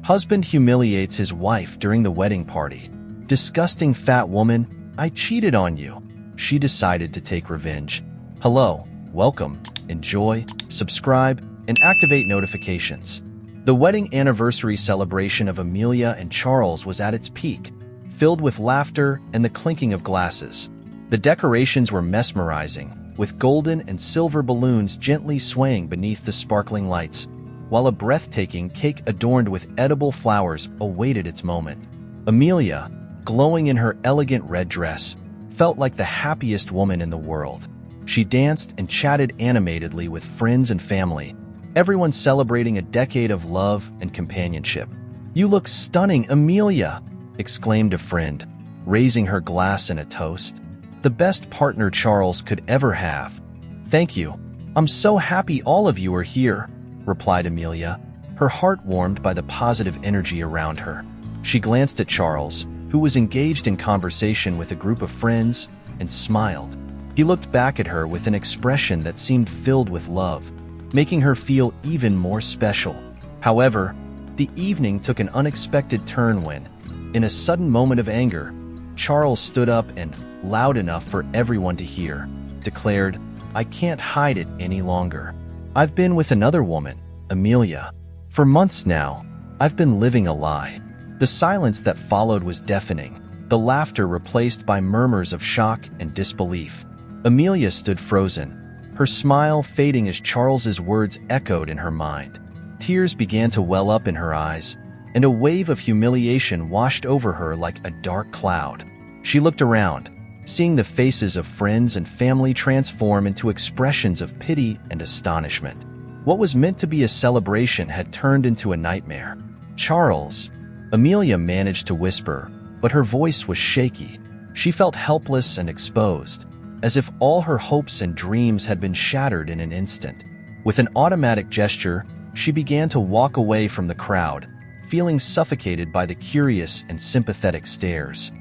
Husband humiliates his wife during the wedding party. Disgusting fat woman, I cheated on you. She decided to take revenge. Hello, welcome, enjoy, subscribe, and activate notifications. The wedding anniversary celebration of Amelia and Charles was at its peak, filled with laughter and the clinking of glasses. The decorations were mesmerizing, with golden and silver balloons gently swaying beneath the sparkling lights, while a breathtaking cake adorned with edible flowers awaited its moment. Amelia, glowing in her elegant red dress, felt like the happiest woman in the world. She danced and chatted animatedly with friends and family, everyone celebrating a decade of love and companionship. "You look stunning, Amelia!" exclaimed a friend, raising her glass in a toast. "The best partner Charles could ever have." "Thank you. I'm so happy all of you are here," replied Amelia, her heart warmed by the positive energy around her. She glanced at Charles, who was engaged in conversation with a group of friends, and smiled. He looked back at her with an expression that seemed filled with love, making her feel even more special. However, the evening took an unexpected turn when, in a sudden moment of anger, Charles stood up and, loud enough for everyone to hear, declared, "I can't hide it any longer. I've been with another woman, Amelia. For months now, I've been living a lie." The silence that followed was deafening, the laughter replaced by murmurs of shock and disbelief. Amelia stood frozen, her smile fading as Charles's words echoed in her mind. Tears began to well up in her eyes, and a wave of humiliation washed over her like a dark cloud. She looked around, seeing the faces of friends and family transform into expressions of pity and astonishment. What was meant to be a celebration had turned into a nightmare. "Charles," Amelia managed to whisper, but her voice was shaky. She felt helpless and exposed, as if all her hopes and dreams had been shattered in an instant. With an automatic gesture, she began to walk away from the crowd, feeling suffocated by the curious and sympathetic stares.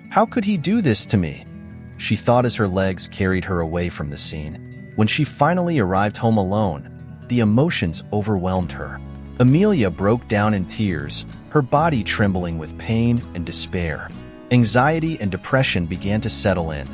"How could he do this to me?" she thought as her legs carried her away from the scene. When she finally arrived home alone, the emotions overwhelmed her. Amelia broke down in tears, her body trembling with pain and despair. Anxiety and depression began to settle in,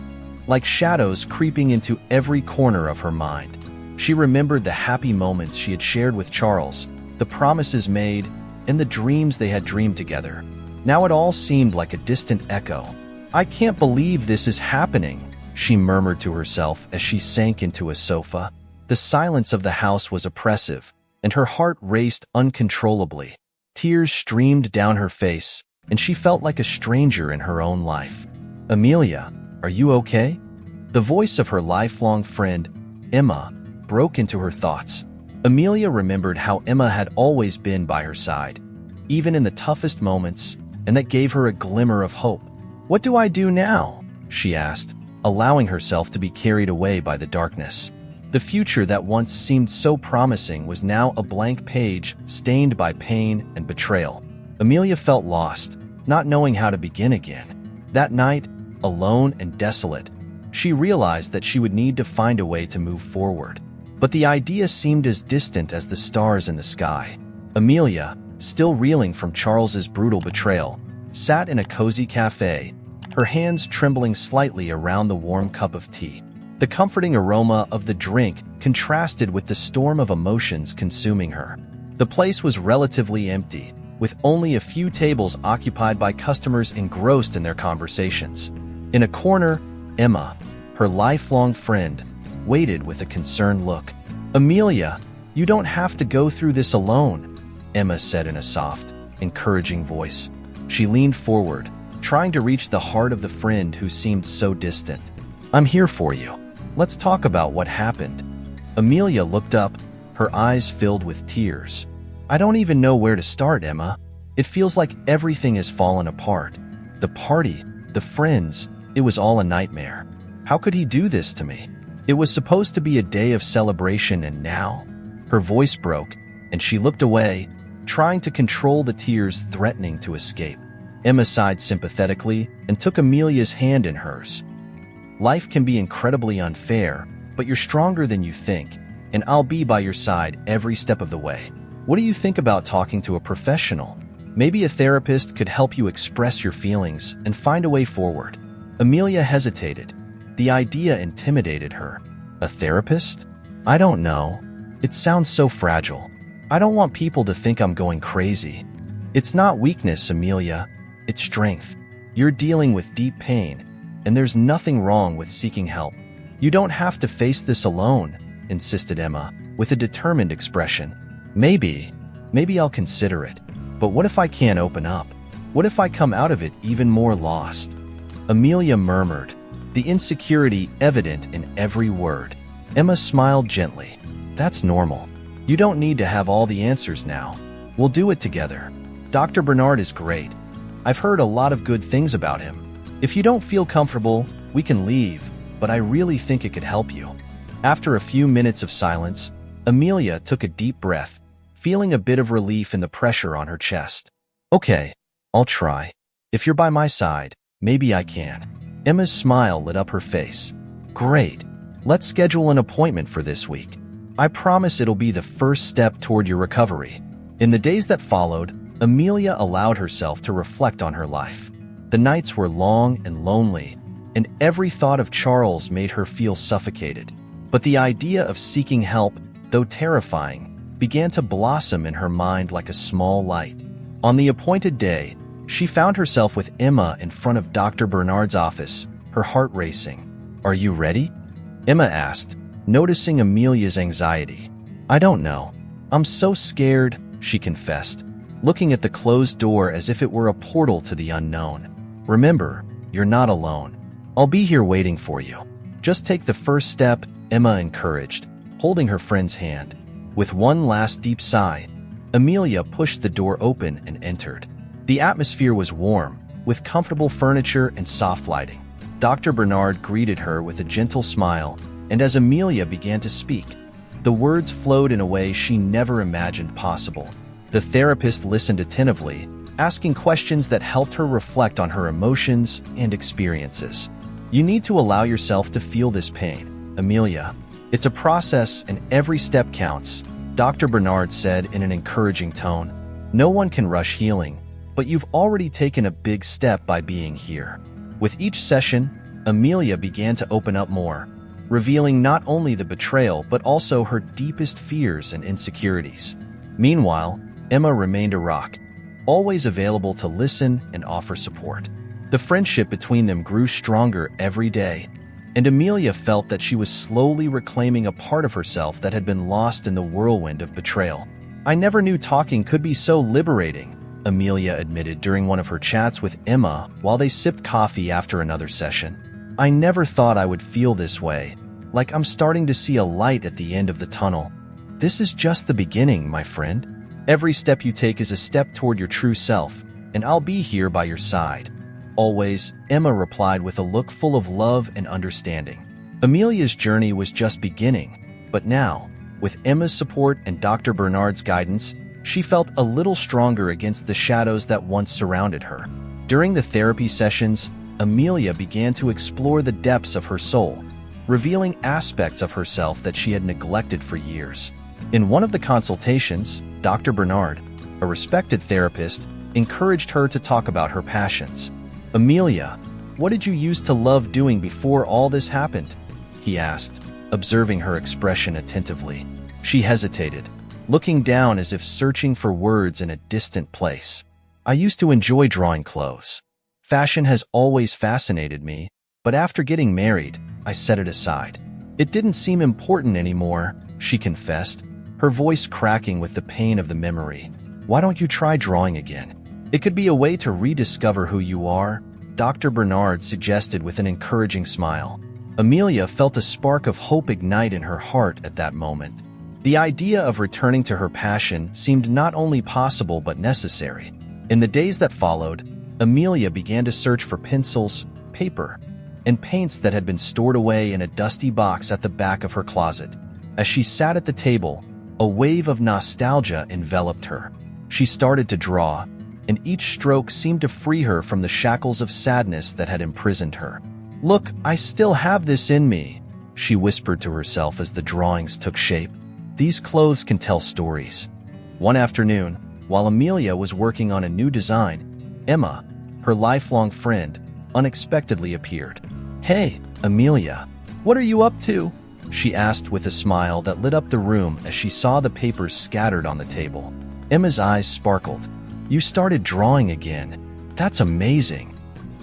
like shadows creeping into every corner of her mind. She remembered the happy moments she had shared with Charles, the promises made, and the dreams they had dreamed together. Now it all seemed like a distant echo. "I can't believe this is happening," she murmured to herself as she sank into a sofa. The silence of the house was oppressive, and her heart raced uncontrollably. Tears streamed down her face, and she felt like a stranger in her own life. "Amelia, are you okay?" The voice of her lifelong friend, Emma, broke into her thoughts. Amelia remembered how Emma had always been by her side, even in the toughest moments, and that gave her a glimmer of hope. "What do I do now?" she asked, allowing herself to be carried away by the darkness. The future that once seemed so promising was now a blank page stained by pain and betrayal. Amelia felt lost, not knowing how to begin again. That night, alone and desolate, she realized that she would need to find a way to move forward. But the idea seemed as distant as the stars in the sky. Amelia, still reeling from Charles's brutal betrayal, sat in a cozy cafe, her hands trembling slightly around the warm cup of tea. The comforting aroma of the drink contrasted with the storm of emotions consuming her. The place was relatively empty, with only a few tables occupied by customers engrossed in their conversations. In a corner, Emma, her lifelong friend, waited with a concerned look. "Amelia, you don't have to go through this alone," Emma said in a soft, encouraging voice. She leaned forward, trying to reach the heart of the friend who seemed so distant. "I'm here for you. Let's talk about what happened." Amelia looked up, her eyes filled with tears. "I don't even know where to start, Emma. It feels like everything has fallen apart. The party, the friends, it was all a nightmare. How could he do this to me? It was supposed to be a day of celebration, and now?" Her voice broke, and she looked away, trying to control the tears threatening to escape. Emma sighed sympathetically and took Amelia's hand in hers. "Life can be incredibly unfair, but you're stronger than you think, and I'll be by your side every step of the way. What do you think about talking to a professional?" Maybe a therapist could help you express your feelings and find a way forward. Amelia hesitated. The idea intimidated her. A therapist? I don't know. It sounds so fragile. I don't want people to think I'm going crazy. It's not weakness, Amelia. It's strength. You're dealing with deep pain, and there's nothing wrong with seeking help. You don't have to face this alone, insisted Emma, with a determined expression. Maybe I'll consider it. But what if I can't open up? What if I come out of it even more lost? Amelia murmured, the insecurity evident in every word. Emma smiled gently. That's normal. You don't need to have all the answers now. We'll do it together. Dr. Bernard is great. I've heard a lot of good things about him. If you don't feel comfortable, we can leave, but I really think it could help you. After a few minutes of silence, Amelia took a deep breath, feeling a bit of relief in the pressure on her chest. Okay, I'll try. If you're by my side, maybe I can. Emma's smile lit up her face. Great. Let's schedule an appointment for this week. I promise it'll be the first step toward your recovery. In the days that followed, Amelia allowed herself to reflect on her life. The nights were long and lonely, and every thought of Charles made her feel suffocated. But the idea of seeking help, though terrifying, began to blossom in her mind like a small light. On the appointed day, she found herself with Emma in front of Dr. Bernard's office, her heart racing. Are you ready? Emma asked, noticing Amelia's anxiety. I don't know. I'm so scared, she confessed, looking at the closed door as if it were a portal to the unknown. Remember, you're not alone. I'll be here waiting for you. Just take the first step, Emma encouraged, holding her friend's hand. With one last deep sigh, Amelia pushed the door open and entered. The atmosphere was warm, with comfortable furniture and soft lighting. Dr. Bernard greeted her with a gentle smile, and as Amelia began to speak, the words flowed in a way she never imagined possible. The therapist listened attentively, asking questions that helped her reflect on her emotions and experiences. You need to allow yourself to feel this pain, Amelia. It's a process and every step counts, Dr. Bernard said in an encouraging tone. No one can rush healing, but you've already taken a big step by being here. With each session, Amelia began to open up more, revealing not only the betrayal but also her deepest fears and insecurities. Meanwhile, Emma remained a rock, always available to listen and offer support. The friendship between them grew stronger every day, and Amelia felt that she was slowly reclaiming a part of herself that had been lost in the whirlwind of betrayal. I never knew talking could be so liberating, Amelia admitted during one of her chats with Emma while they sipped coffee after another session. I never thought I would feel this way, like I'm starting to see a light at the end of the tunnel. This is just the beginning, my friend. Every step you take is a step toward your true self, and I'll be here by your side. Always, Emma replied with a look full of love and understanding. Amelia's journey was just beginning, but now, with Emma's support and Dr. Bernard's guidance, she felt a little stronger against the shadows that once surrounded her. During the therapy sessions, Amelia began to explore the depths of her soul, revealing aspects of herself that she had neglected for years. In one of the consultations, Dr. Bernard, a respected therapist, encouraged her to talk about her passions. Amelia, what did you used to love doing before all this happened? He asked, observing her expression attentively. She hesitated, looking down as if searching for words in a distant place. I used to enjoy drawing clothes. Fashion has always fascinated me, but after getting married, I set it aside. It didn't seem important anymore, she confessed, her voice cracking with the pain of the memory. Why don't you try drawing again? It could be a way to rediscover who you are, Dr. Bernard suggested with an encouraging smile. Amelia felt a spark of hope ignite in her heart at that moment. The idea of returning to her passion seemed not only possible but necessary. In the days that followed, Amelia began to search for pencils, paper, and paints that had been stored away in a dusty box at the back of her closet. As she sat at the table, a wave of nostalgia enveloped her. She started to draw, and each stroke seemed to free her from the shackles of sadness that had imprisoned her. Look, I still have this in me, she whispered to herself as the drawings took shape. These clothes can tell stories. One afternoon, While Amelia was working on a new design, Emma, her lifelong friend, unexpectedly appeared. "Hey, Amelia, what are you up to?" she asked with a smile that lit up the room as she saw the papers scattered on the table. Emma's eyes sparkled. "You started drawing again. That's amazing."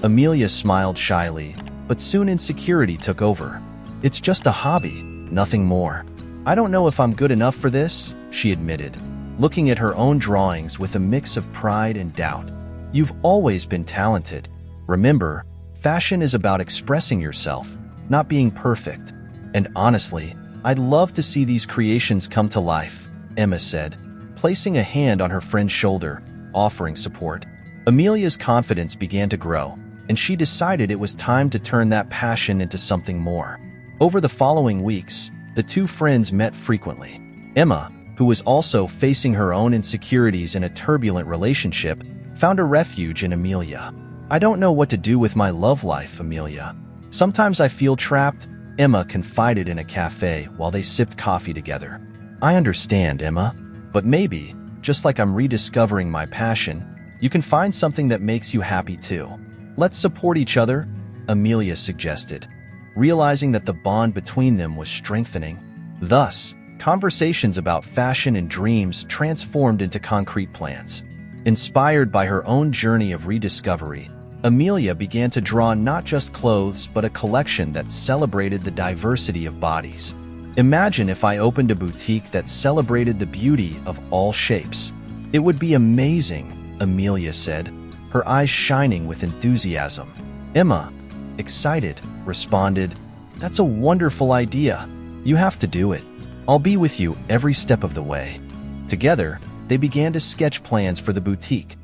Amelia smiled shyly, but soon insecurity took over. "It's just a hobby, nothing more. I don't know if I'm good enough for this," she admitted, looking at her own drawings with a mix of pride and doubt. "You've always been talented. Remember, fashion is about expressing yourself, not being perfect. And honestly, I'd love to see these creations come to life," Emma said, placing a hand on her friend's shoulder, offering support. Amelia's confidence began to grow, and she decided it was time to turn that passion into something more. Over the following weeks, the two friends met frequently. Emma, who was also facing her own insecurities in a turbulent relationship, found a refuge in Amelia. "I don't know what to do with my love life, Amelia. Sometimes I feel trapped," Emma confided in a cafe while they sipped coffee together. "I understand, Emma, but maybe, just like I'm rediscovering my passion, you can find something that makes you happy too. Let's support each other," Amelia suggested, realizing that the bond between them was strengthening. Thus, conversations about fashion and dreams transformed into concrete plans. Inspired by her own journey of rediscovery, Amelia began to draw not just clothes but a collection that celebrated the diversity of bodies. "Imagine if I opened a boutique that celebrated the beauty of all shapes. It would be amazing," Amelia said, her eyes shining with enthusiasm. Emma, excited, responded, "That's a wonderful idea. You have to do it. I'll be with you every step of the way." Together, they began to sketch plans for the boutique,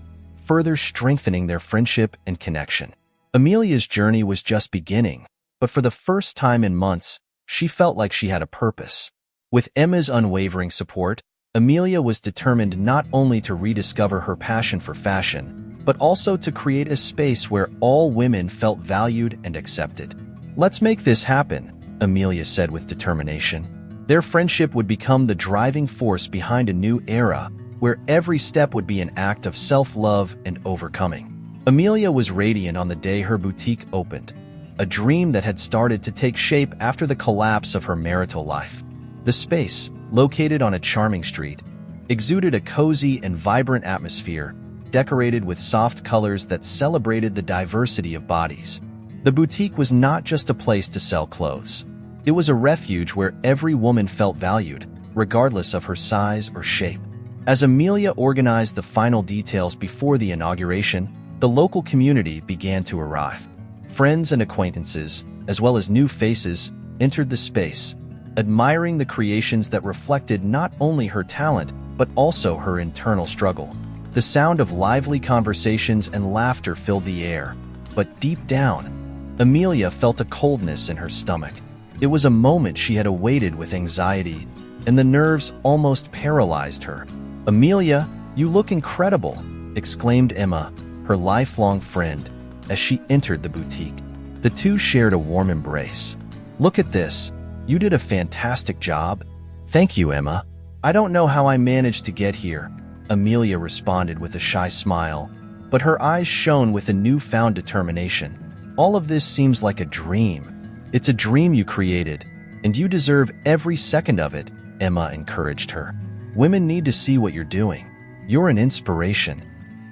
further strengthening their friendship and connection. Amelia's journey was just beginning, but for the first time in months, she felt like she had a purpose. With Emma's unwavering support, Amelia was determined not only to rediscover her passion for fashion, but also to create a space where all women felt valued and accepted. "Let's make this happen," Amelia said with determination. Their friendship would become the driving force behind a new era, where every step would be an act of self-love and overcoming. Amelia was radiant on the day her boutique opened, a dream that had started to take shape after the collapse of her marital life. The space, located on a charming street, exuded a cozy and vibrant atmosphere, decorated with soft colors that celebrated the diversity of bodies. The boutique was not just a place to sell clothes. It was a refuge where every woman felt valued, regardless of her size or shape. As Amelia organized the final details before the inauguration, the local community began to arrive. Friends and acquaintances, as well as new faces, entered the space, admiring the creations that reflected not only her talent, but also her internal struggle. The sound of lively conversations and laughter filled the air, but deep down, Amelia felt a coldness in her stomach. It was a moment she had awaited with anxiety, and the nerves almost paralyzed her. "Amelia, you look incredible," exclaimed Emma, her lifelong friend, as she entered the boutique. The two shared a warm embrace. "Look at this. You did a fantastic job." "Thank you, Emma. I don't know how I managed to get here," Amelia responded with a shy smile, but her eyes shone with a newfound determination. "All of this seems like a dream. It's a dream you created, and you deserve every second of it," Emma encouraged her. "Women need to see what you're doing. You're an inspiration."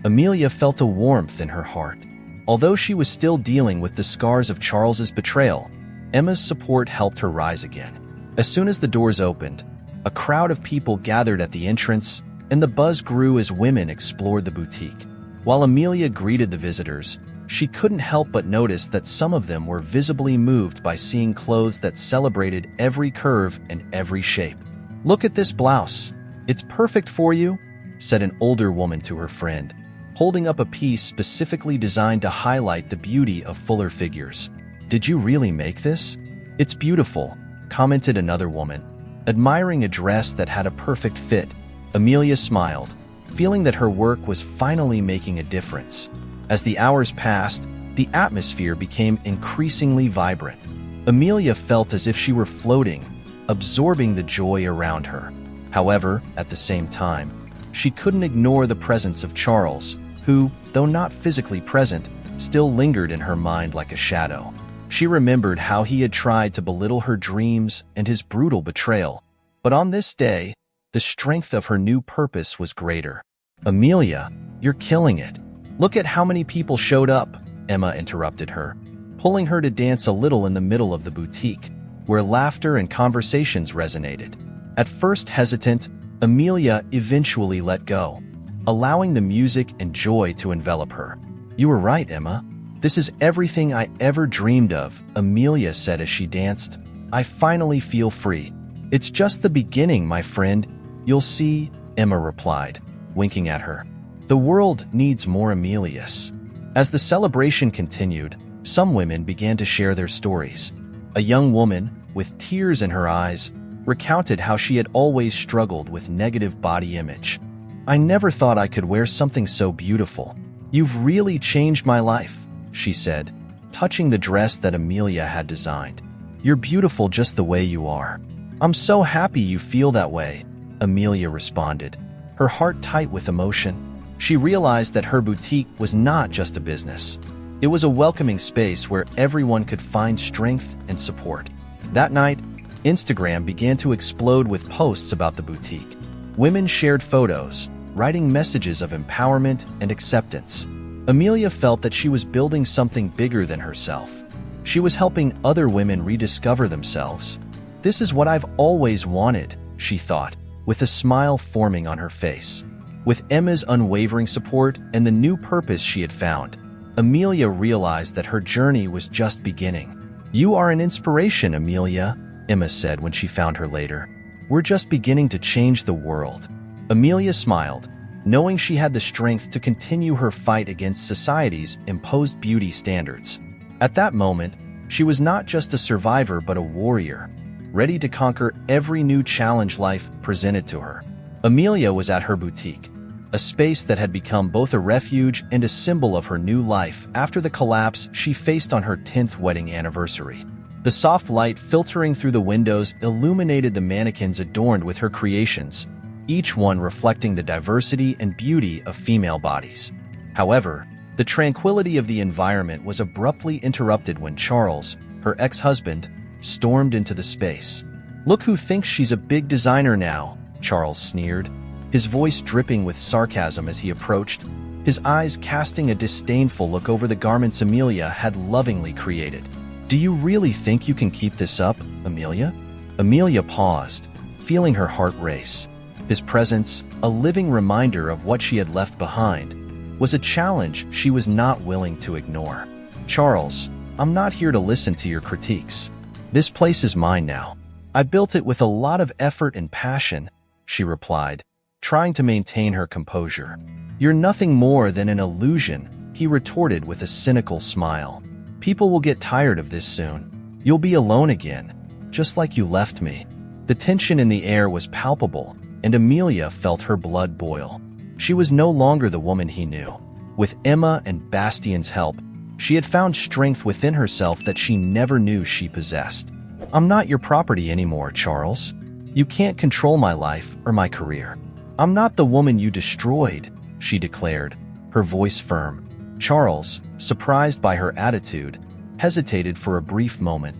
Amelia felt a warmth in her heart. Although she was still dealing with the scars of Charles's betrayal, Emma's support helped her rise again. As soon as the doors opened, a crowd of people gathered at the entrance, and the buzz grew as women explored the boutique. While Amelia greeted the visitors, she couldn't help but notice that some of them were visibly moved by seeing clothes that celebrated every curve and every shape. "Look at this blouse. It's perfect for you," said an older woman to her friend, holding up a piece specifically designed to highlight the beauty of fuller figures. "Did you really make this?" "It's beautiful," commented another woman, admiring a dress that had a perfect fit. Amelia smiled, feeling that her work was finally making a difference. As the hours passed, the atmosphere became increasingly vibrant. Amelia felt as if she were floating, absorbing the joy around her. However, at the same time, She couldn't ignore the presence of Charles, who, though not physically present, still lingered in her mind like a shadow. She remembered how he had tried to belittle her dreams and his brutal betrayal. But on this day, the strength of her new purpose was greater. "Amelia, you're killing it. Look at how many people showed up," Emma interrupted her, pulling her to dance a little in the middle of the boutique, where laughter and conversations resonated. At first hesitant, Amelia eventually let go, allowing the music and joy to envelop her. "You were right, Emma. This is everything I ever dreamed of," Amelia said as she danced. "I finally feel free." "It's just the beginning, my friend. You'll see," Emma replied, winking at her. "The world needs more Amelias." As the celebration continued, some women began to share their stories. A young woman, with tears in her eyes, recounted how she had always struggled with negative body image. "I never thought I could wear something so beautiful. You've really changed my life," she said, touching the dress that Amelia had designed. "You're beautiful just the way you are." "I'm so happy you feel that way," Amelia responded, her heart tight with emotion. She realized that her boutique was not just a business. It was a welcoming space where everyone could find strength and support. That night, Instagram began to explode with posts about the boutique. Women shared photos, writing messages of empowerment and acceptance. Amelia felt that she was building something bigger than herself. She was helping other women rediscover themselves. "This is what I've always wanted," she thought, with a smile forming on her face. With Emma's unwavering support and the new purpose she had found, Amelia realized that her journey was just beginning. "You are an inspiration, Amelia," Emma said when she found her later. "We're just beginning to change the world." Amelia smiled, knowing she had the strength to continue her fight against society's imposed beauty standards. At that moment, she was not just a survivor but a warrior, ready to conquer every new challenge life presented to her. Amelia was at her boutique, a space that had become both a refuge and a symbol of her new life after the collapse she faced on her 10th wedding anniversary. The soft light filtering through the windows illuminated the mannequins adorned with her creations, each one reflecting the diversity and beauty of female bodies. However, the tranquility of the environment was abruptly interrupted when Charles, her ex-husband, stormed into the space. "Look who thinks she's a big designer now," Charles sneered, his voice dripping with sarcasm as he approached, his eyes casting a disdainful look over the garments Amelia had lovingly created. "Do you really think you can keep this up, Amelia?" Amelia paused, feeling her heart race. His presence, a living reminder of what she had left behind, was a challenge she was not willing to ignore. "Charles, I'm not here to listen to your critiques. This place is mine now. I built it with a lot of effort and passion," she replied, trying to maintain her composure. "You're nothing more than an illusion," he retorted with a cynical smile. "People will get tired of this soon. You'll be alone again, just like you left me." The tension in the air was palpable, and Amelia felt her blood boil. She was no longer the woman he knew. With Emma and Bastian's help, she had found strength within herself that she never knew she possessed. "I'm not your property anymore, Charles. You can't control my life or my career. I'm not the woman you destroyed," she declared, her voice firm. Charles, surprised by her attitude, hesitated for a brief moment.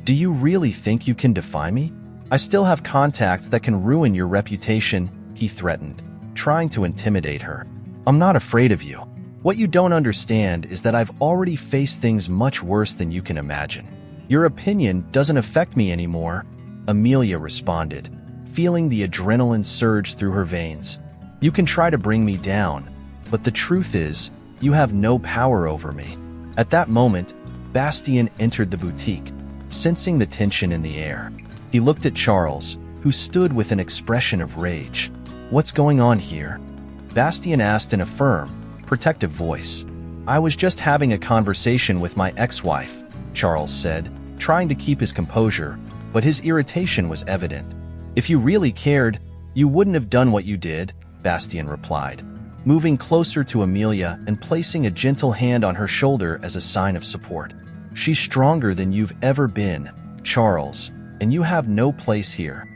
"Do you really think you can defy me? I still have contacts that can ruin your reputation," he threatened, trying to intimidate her. "I'm not afraid of you. What you don't understand is that I've already faced things much worse than you can imagine. Your opinion doesn't affect me anymore," Amelia responded, feeling the adrenaline surge through her veins. "You can try to bring me down, but the truth is, you have no power over me." At that moment, Bastian entered the boutique, sensing the tension in the air. He looked at Charles, who stood with an expression of rage. "What's going on here?" Bastian asked in a firm, protective voice. "I was just having a conversation with my ex-wife," Charles said, trying to keep his composure, but his irritation was evident. "If you really cared, you wouldn't have done what you did," Bastian replied, moving closer to Amelia and placing a gentle hand on her shoulder as a sign of support. "She's stronger than you've ever been, Charles, and you have no place here."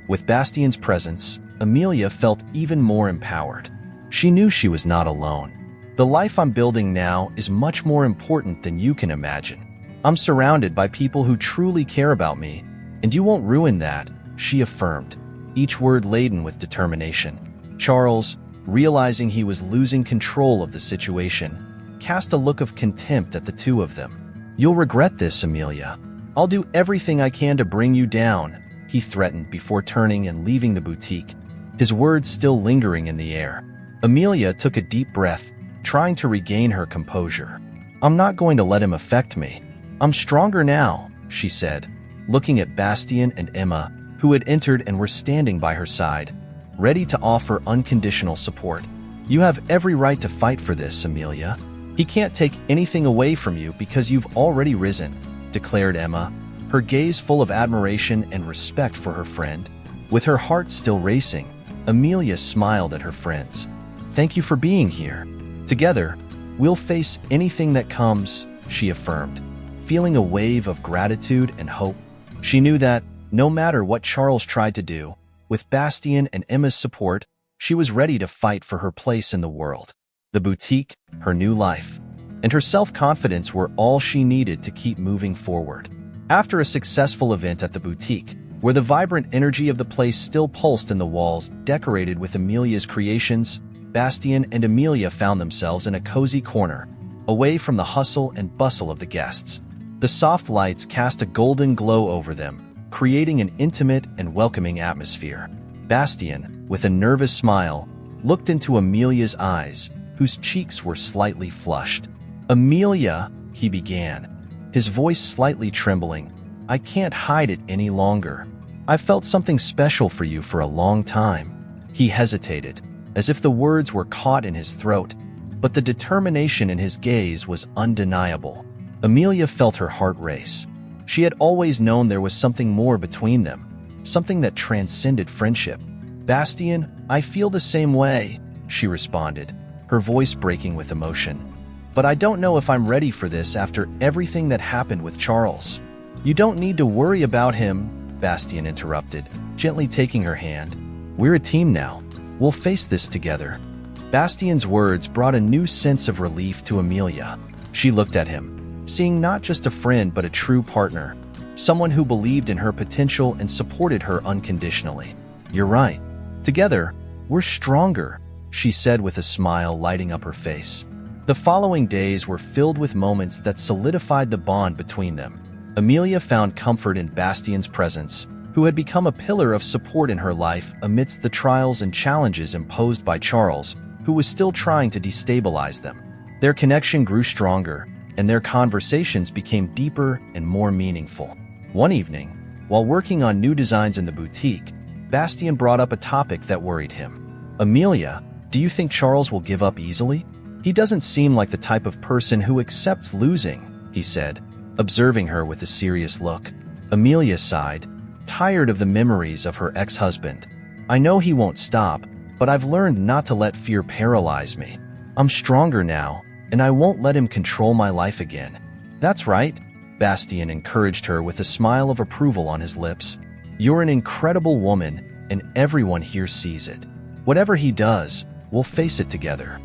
With Bastian's presence, Amelia felt even more empowered. She knew she was not alone. The life I'm building now is much more important than you can imagine. I'm surrounded by people who truly care about me, and you won't ruin that, she affirmed, each word laden with determination. Charles, realizing he was losing control of the situation, cast a look of contempt at the two of them. You'll regret this, Amelia. I'll do everything I can to bring you down, he threatened before turning and leaving the boutique, his words still lingering in the air. Amelia took a deep breath, trying to regain her composure. I'm not going to let him affect me. I'm stronger now, she said, looking at Bastien and Emma, who had entered and were standing by her side, ready to offer unconditional support. You have every right to fight for this, Amelia. He can't take anything away from you because you've already risen, declared Emma, her gaze full of admiration and respect for her friend. With her heart still racing, Amelia smiled at her friends. Thank you for being here. Together, we'll face anything that comes, she affirmed, feeling a wave of gratitude and hope. She knew that, no matter what Charles tried to do, with Bastien and Emma's support, she was ready to fight for her place in the world. The boutique, her new life, and her self-confidence were all she needed to keep moving forward. After a successful event at the boutique, where the vibrant energy of the place still pulsed in the walls decorated with Amelia's creations, Bastien and Amelia found themselves in a cozy corner, away from the hustle and bustle of the guests. The soft lights cast a golden glow over them, creating an intimate and welcoming atmosphere. Bastien, with a nervous smile, looked into Amelia's eyes, whose cheeks were slightly flushed. Amelia, he began, his voice slightly trembling, I can't hide it any longer. I've felt something special for you for a long time. He hesitated, as if the words were caught in his throat, but the determination in his gaze was undeniable. Amelia felt her heart race. She had always known there was something more between them, something that transcended friendship. Bastien, I feel the same way, she responded, her voice breaking with emotion. But I don't know if I'm ready for this after everything that happened with Charles. You don't need to worry about him, Bastien interrupted, gently taking her hand. We're a team now. We'll face this together. Bastien's words brought a new sense of relief to Amelia. She looked at him, seeing not just a friend but a true partner, someone who believed in her potential and supported her unconditionally. You're right. Together, we're stronger, she said with a smile lighting up her face. The following days were filled with moments that solidified the bond between them. Amelia found comfort in Bastien's presence, who had become a pillar of support in her life amidst the trials and challenges imposed by Charles, who was still trying to destabilize them. Their connection grew stronger, and their conversations became deeper and more meaningful. One evening, while working on new designs in the boutique, Bastien brought up a topic that worried him. Amelia, do you think Charles will give up easily? He doesn't seem like the type of person who accepts losing, he said, observing her with a serious look. Amelia sighed, tired of the memories of her ex-husband. I know he won't stop, but I've learned not to let fear paralyze me. I'm stronger now, and I won't let him control my life again. That's right, Bastien encouraged her with a smile of approval on his lips. You're an incredible woman, and everyone here sees it. Whatever he does, we'll face it together.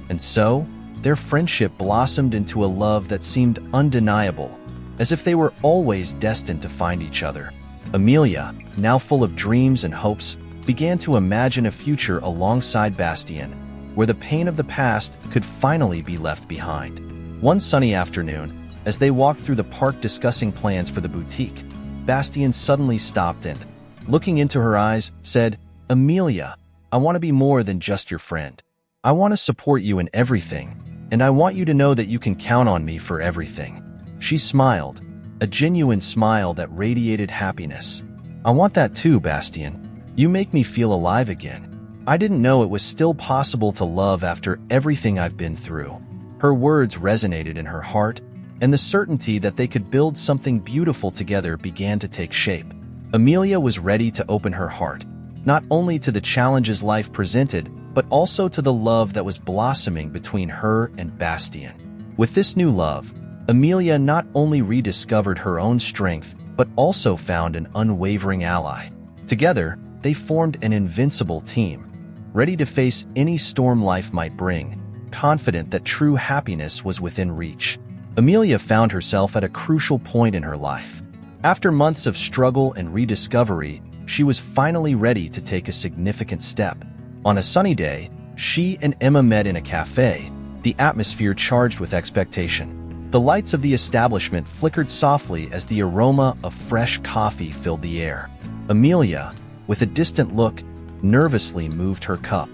And so, their friendship blossomed into a love that seemed undeniable, as if they were always destined to find each other. Amelia, now full of dreams and hopes, began to imagine a future alongside Bastien, where the pain of the past could finally be left behind. One sunny afternoon, as they walked through the park discussing plans for the boutique, Bastien suddenly stopped and, looking into her eyes, said, Amelia, I want to be more than just your friend. I want to support you in everything, and I want you to know that you can count on me for everything. She smiled, a genuine smile that radiated happiness. I want that too, Bastien. You make me feel alive again. I didn't know it was still possible to love after everything I've been through. Her words resonated in her heart, and the certainty that they could build something beautiful together began to take shape. Amelia was ready to open her heart, not only to the challenges life presented, but also to the love that was blossoming between her and Bastien. With this new love, Amelia not only rediscovered her own strength, but also found an unwavering ally. Together, they formed an invincible team, ready to face any storm life might bring, confident that true happiness was within reach. Amelia found herself at a crucial point in her life. After months of struggle and rediscovery, she was finally ready to take a significant step. On a sunny day, she and Emma met in a cafe, the atmosphere charged with expectation. The lights of the establishment flickered softly as the aroma of fresh coffee filled the air. Amelia, with a distant look, nervously moved her cup.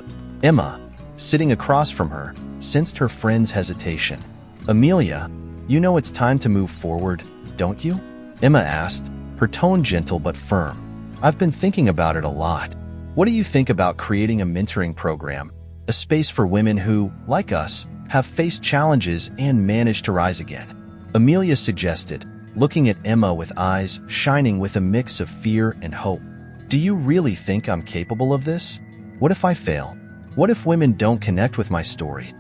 Emma, sitting across from her, sensed her friend's hesitation. "Amelia, you know it's time to move forward, don't you?" Emma asked, her tone gentle but firm. "I've been thinking about it a lot. What do you think about creating a mentoring program, a space for women who, like us, have faced challenges and managed to rise again?" Amelia suggested, looking at Emma with eyes shining with a mix of fear and hope. "Do you really think I'm capable of this? What if I fail? What if women don't connect with my story?"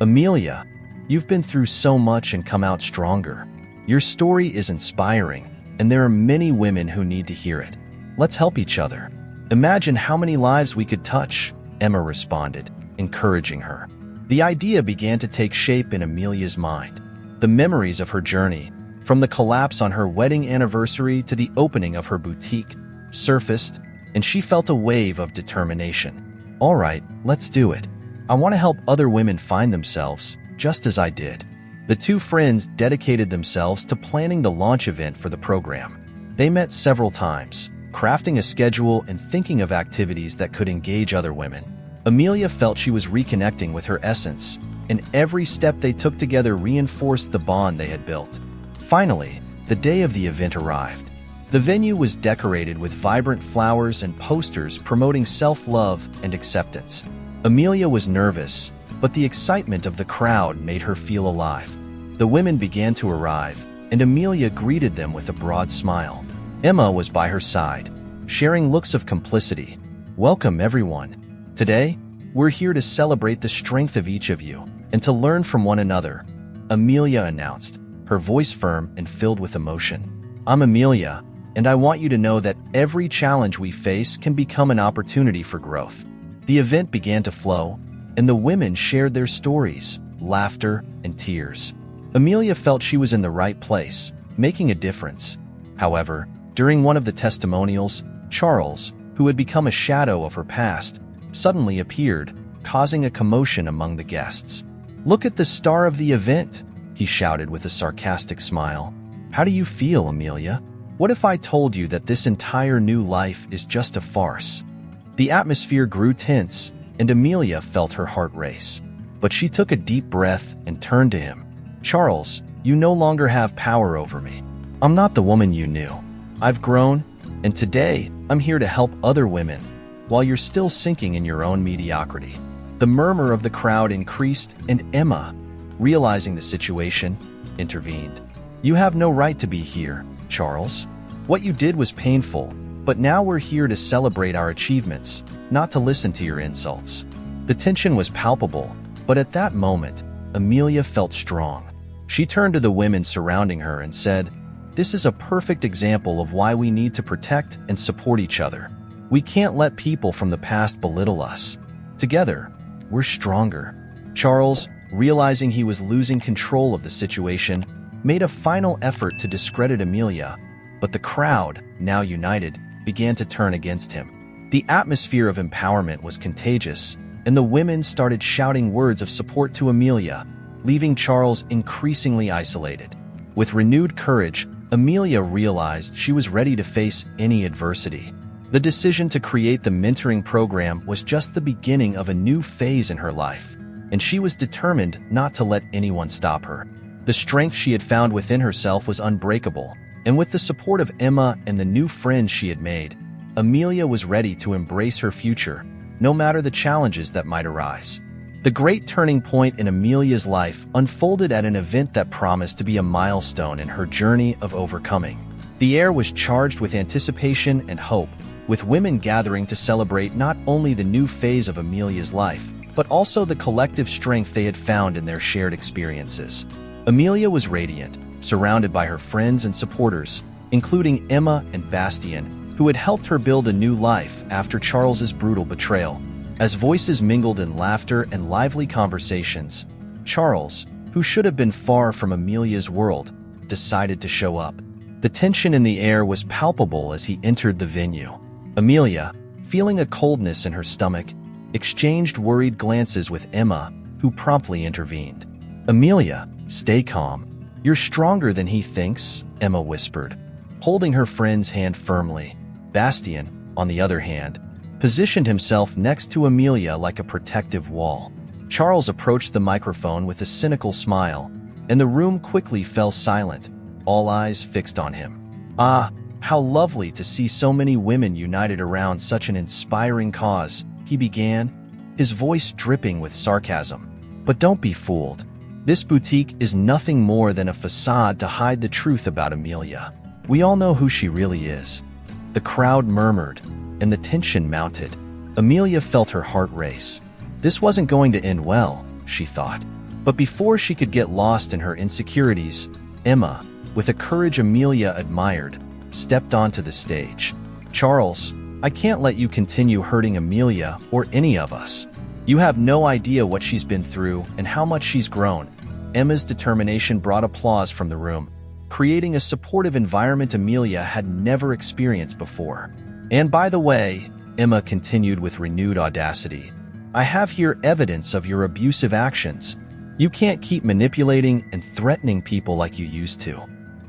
"Amelia, you've been through so much and come out stronger. Your story is inspiring, and there are many women who need to hear it. Let's help each other. Imagine how many lives we could touch," Emma responded, encouraging her. The idea began to take shape in Amelia's mind. The memories of her journey, from the collapse on her wedding anniversary to the opening of her boutique, surfaced, and she felt a wave of determination. "All right, let's do it. I want to help other women find themselves, just as I did." The two friends dedicated themselves to planning the launch event for the program. They met several times, crafting a schedule and thinking of activities that could engage other women. Amelia felt she was reconnecting with her essence, and every step they took together reinforced the bond they had built. Finally, the day of the event arrived. The venue was decorated with vibrant flowers and posters promoting self-love and acceptance. Amelia was nervous, but the excitement of the crowd made her feel alive. The women began to arrive, and Amelia greeted them with a broad smile. Emma was by her side, sharing looks of complicity. "Welcome, everyone. Today, we're here to celebrate the strength of each of you and to learn from one another," Amelia announced, her voice firm and filled with emotion. "I'm Amelia, and I want you to know that every challenge we face can become an opportunity for growth." The event began to flow, and the women shared their stories, laughter, and tears. Amelia felt she was in the right place, making a difference. However, during one of the testimonials, Charles, who had become a shadow of her past, suddenly appeared, causing a commotion among the guests. "Look at the star of the event," he shouted with a sarcastic smile. "How do you feel, Amelia? What if I told you that this entire new life is just a farce?" The atmosphere grew tense, and Amelia felt her heart race. But she took a deep breath and turned to him. "Charles, you no longer have power over me. I'm not the woman you knew. I've grown, and today I'm here to help other women, while you're still sinking in your own mediocrity." The murmur of the crowd increased, and Emma, realizing the situation, intervened. "You have no right to be here, Charles. What you did was painful, but now we're here to celebrate our achievements, not to listen to your insults." The tension was palpable, but at that moment, Amelia felt strong. She turned to the women surrounding her and said, "This is a perfect example of why we need to protect and support each other. We can't let people from the past belittle us. Together, we're stronger." Charles, realizing he was losing control of the situation, made a final effort to discredit Amelia, but the crowd, now united, began to turn against him. The atmosphere of empowerment was contagious, and the women started shouting words of support to Amelia, leaving Charles increasingly isolated. With renewed courage, Amelia realized she was ready to face any adversity. The decision to create the mentoring program was just the beginning of a new phase in her life, and she was determined not to let anyone stop her. The strength she had found within herself was unbreakable, and with the support of Emma and the new friends she had made, Amelia was ready to embrace her future, no matter the challenges that might arise. The great turning point in Amelia's life unfolded at an event that promised to be a milestone in her journey of overcoming. The air was charged with anticipation and hope, with women gathering to celebrate not only the new phase of Amelia's life, but also the collective strength they had found in their shared experiences. Amelia was radiant, surrounded by her friends and supporters, including Emma and Bastian, who had helped her build a new life after Charles's brutal betrayal. As voices mingled in laughter and lively conversations, Charles, who should have been far from Amelia's world, decided to show up. The tension in the air was palpable as he entered the venue. Amelia, feeling a coldness in her stomach, exchanged worried glances with Emma, who promptly intervened. "Amelia, stay calm. You're stronger than he thinks," Emma whispered, holding her friend's hand firmly. Bastien, on the other hand, positioned himself next to Amelia like a protective wall. Charles approached the microphone with a cynical smile, and the room quickly fell silent, all eyes fixed on him. "Ah, how lovely to see so many women united around such an inspiring cause," he began, his voice dripping with sarcasm. "But don't be fooled. This boutique is nothing more than a facade to hide the truth about Amelia. We all know who she really is." The crowd murmured, and the tension mounted. Amelia felt her heart race. This wasn't going to end well, she thought. But before she could get lost in her insecurities, Emma, with a courage Amelia admired, stepped onto the stage. "Charles, I can't let you continue hurting Amelia or any of us. You have no idea what she's been through and how much she's grown." Emma's determination brought applause from the room, creating a supportive environment Amelia had never experienced before. "And by the way," Emma continued with renewed audacity, "I have here evidence of your abusive actions. You can't keep manipulating and threatening people like you used to."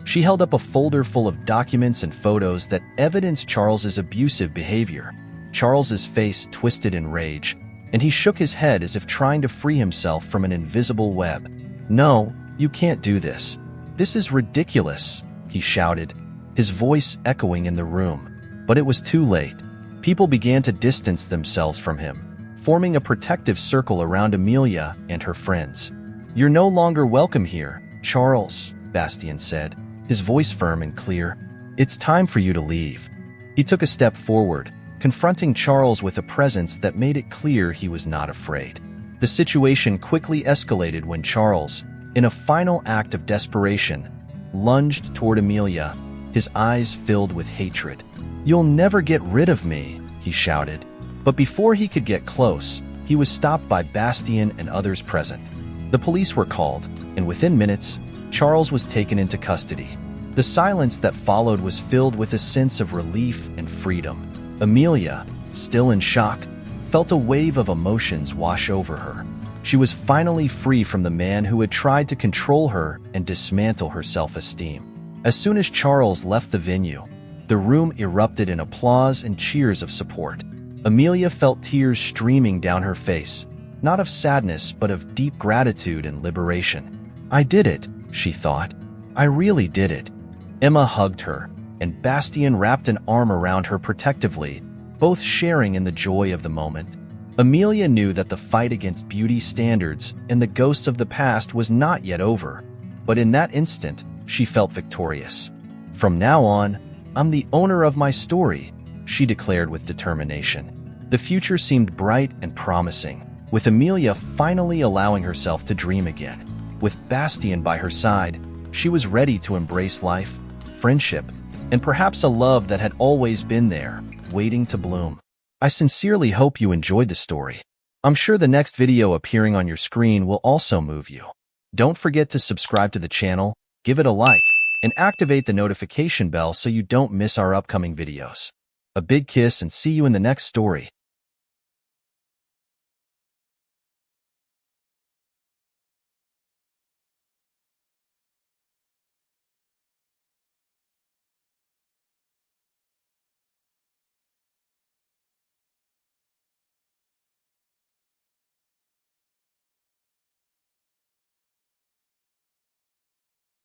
She held up a folder full of documents and photos that evidenced Charles's abusive behavior. Charles's face twisted in rage, and he shook his head as if trying to free himself from an invisible web. "No, you can't do this. This is ridiculous," he shouted, his voice echoing in the room. But it was too late. People began to distance themselves from him, forming a protective circle around Amelia and her friends. "You're no longer welcome here, Charles," Bastien said, his voice firm and clear. "It's time for you to leave." He took a step forward, confronting Charles with a presence that made it clear he was not afraid. The situation quickly escalated when Charles, in a final act of desperation, lunged toward Amelia, his eyes filled with hatred. "You'll never get rid of me," he shouted. But before he could get close, he was stopped by Bastien and others present. The police were called, and within minutes, Charles was taken into custody. The silence that followed was filled with a sense of relief and freedom. Amelia, still in shock, felt a wave of emotions wash over her. She was finally free from the man who had tried to control her and dismantle her self-esteem. As soon as Charles left the venue, the room erupted in applause and cheers of support. Amelia felt tears streaming down her face, not of sadness but of deep gratitude and liberation. "I did it," she thought. "I really did it." Emma hugged her, and Bastien wrapped an arm around her protectively, both sharing in the joy of the moment. Amelia knew that the fight against beauty standards and the ghosts of the past was not yet over, but in that instant, she felt victorious. "From now on, I'm the owner of my story," she declared with determination. The future seemed bright and promising, with Amelia finally allowing herself to dream again. With Bastien by her side, she was ready to embrace life, friendship, and perhaps a love that had always been there, waiting to bloom. I sincerely hope you enjoyed the story. I'm sure the next video appearing on your screen will also move you. Don't forget to subscribe to the channel, give it a like, and activate the notification bell so you don't miss our upcoming videos. A big kiss and see you in the next story.